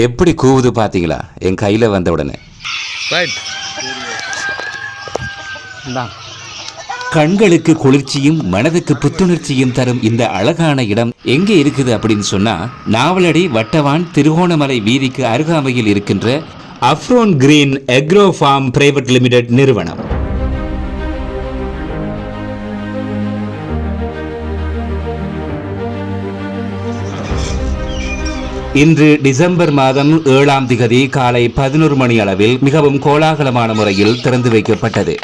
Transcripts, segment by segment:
எப்படி கூவுது பாத்தீங்களா என் கையில வந்த உடனே. கண்களுக்கு குளிர்ச்சியும் மனதுக்கு புத்துணர்ச்சியும் தரும் இந்த அழகான இடம் எங்கே இருக்குது அப்படின்னு சொன்னா, நாவலடி வட்டவான் திருகோணமலை வீதிக்கு அருகாமையில் இருக்கின்ற அஃப்ரோன் green agro farm private limited நிறுவனம். இன்று டிசம்பர் மாதம் 7ஆம் திகதி காலை 11 மணி அளவில் மிகவும் கோலாகலமான முறையில் திறந்து வைக்கப்பட்டது.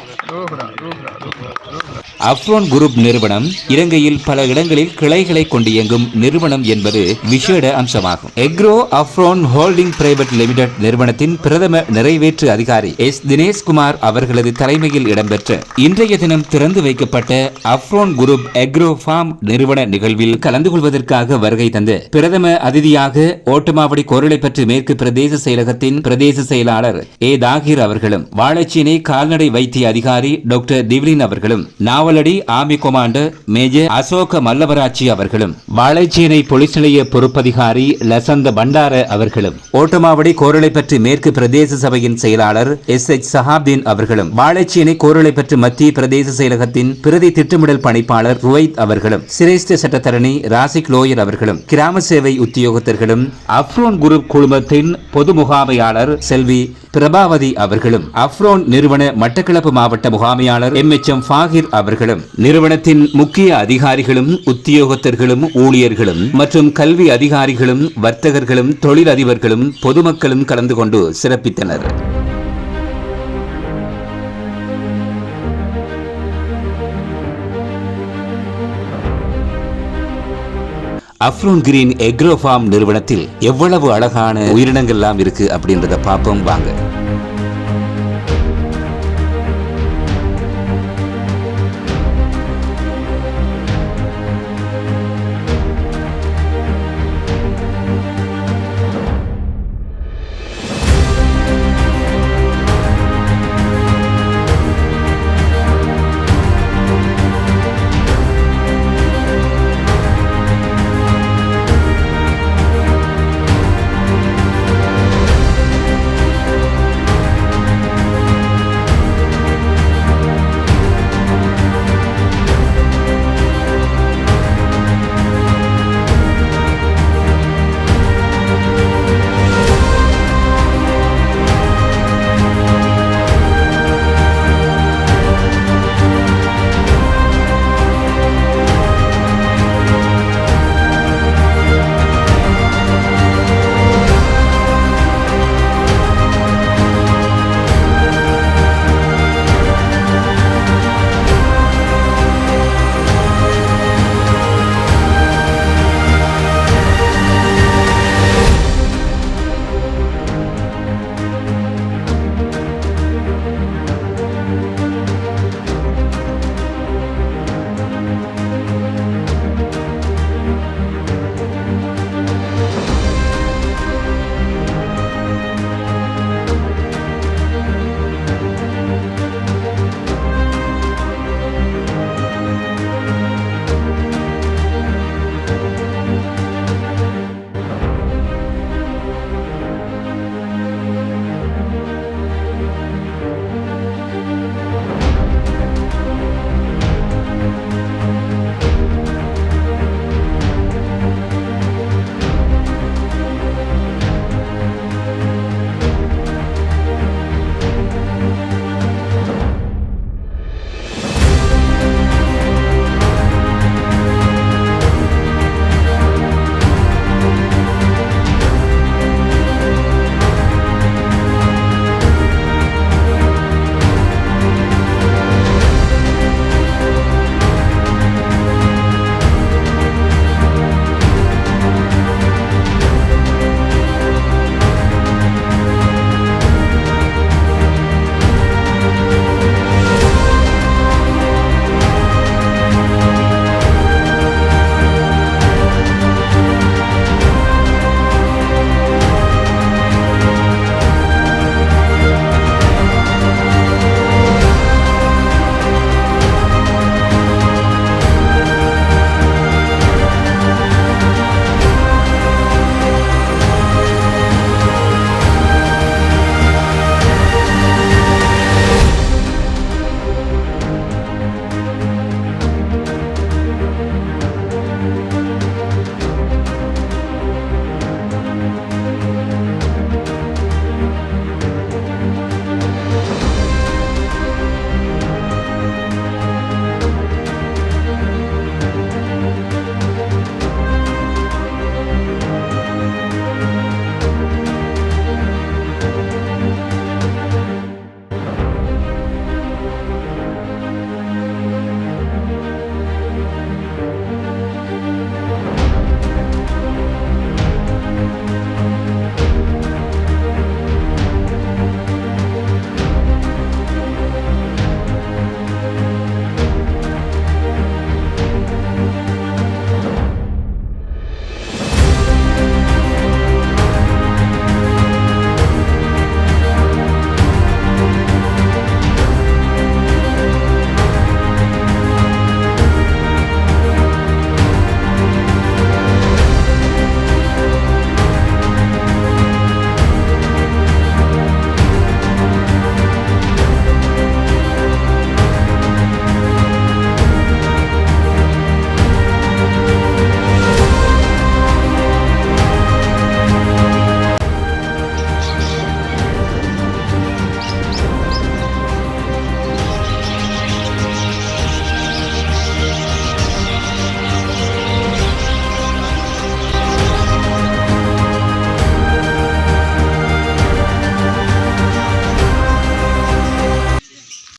அஃப்ரோன் குரூப் நிறுவனம் இலங்கையில் பல இடங்களில் கிளைகளை கொண்டு இயங்கும் நிறுவனம் என்பது விசேட அம்சமாகும். எக்ரோ அஃப்ரோன் ஹோல்டிங் பிரைவேட் லிமிடெட் நிறுவனத்தின் பிரதம நிறைவேற்று அதிகாரி எஸ் தினேஷ்குமார் அவர்களது தலைமையில் இடம்பெற்ற இன்றைய தினம் திறந்து வைக்கப்பட்ட அஃப்ரோன் குரூப் எக்ரோ ஃபார்ம் நிறுவன நிகழ்வில் கலந்து கொள்வதற்காக வருகை தந்து பிரதம அதிதியாக ஓட்டமாவடி கோரளைப்பற்று மேற்கு பிரதேச செயலகத்தின் பிரதேச செயலாளர் ஏ தாகிர் அவர்களும், வாழைச்சேனை கால்நடை வைத்திய அதிகாரி டாக்டர் திவ்லின் அவர்களும், Navaladi army commander major Ashoka Mallawarachchi அவர்களும், வாழைச்சேனை போலீஸ் நிலைய பொறுப்பதிகாரி லசந்த பண்டார அவர்களும், ஓட்டமாவடி கோரளைப்பற்று மேற்கு பிரதேச சபையின் செயலாளர் எஸ் சஹாப்தீன் அவர்களும், வாழைச்சேனை கோரளைப்பற்று மத்திய பிரதேச செயலகத்தின் பிரதி திட்டமிடல் பணிப்பாளர் ருவைத் அவர்களும், சிரேஷ்ட சட்டத்தரணி ராசிக் லோயர் அவர்களும், கிராம சேவை உத்தியோகத்தர்களும், அஃப்ரோன் குரூப் குழுமத்தின் பொது முகாமையாளர் செல்வி பிரபாவதி அவர்களும், அஃப்ரோன் நிறுவன மட்டக்களப்பு மாவட்ட முகாமையாளர் எம் ஃபாகிர் அவர்களும், நிறுவனத்தின் முக்கிய அதிகாரிகளும் உத்தியோகத்தர்களும் ஊழியர்களும் மற்றும் கல்வி அதிகாரிகளும் வர்த்தகர்களும் தொழிலதிபர்களும் பொதுமக்களும் கலந்து கொண்டு சிறப்பித்தனர். அஃப்ரோன் கிரீன் எக்ரோ ஃபார்ம் நிறுவனத்தில் எவ்வளவு அழகான உயிரினங்கள் எல்லாம் இருக்கு அப்படின்றத பார்ப்போம் வாங்க.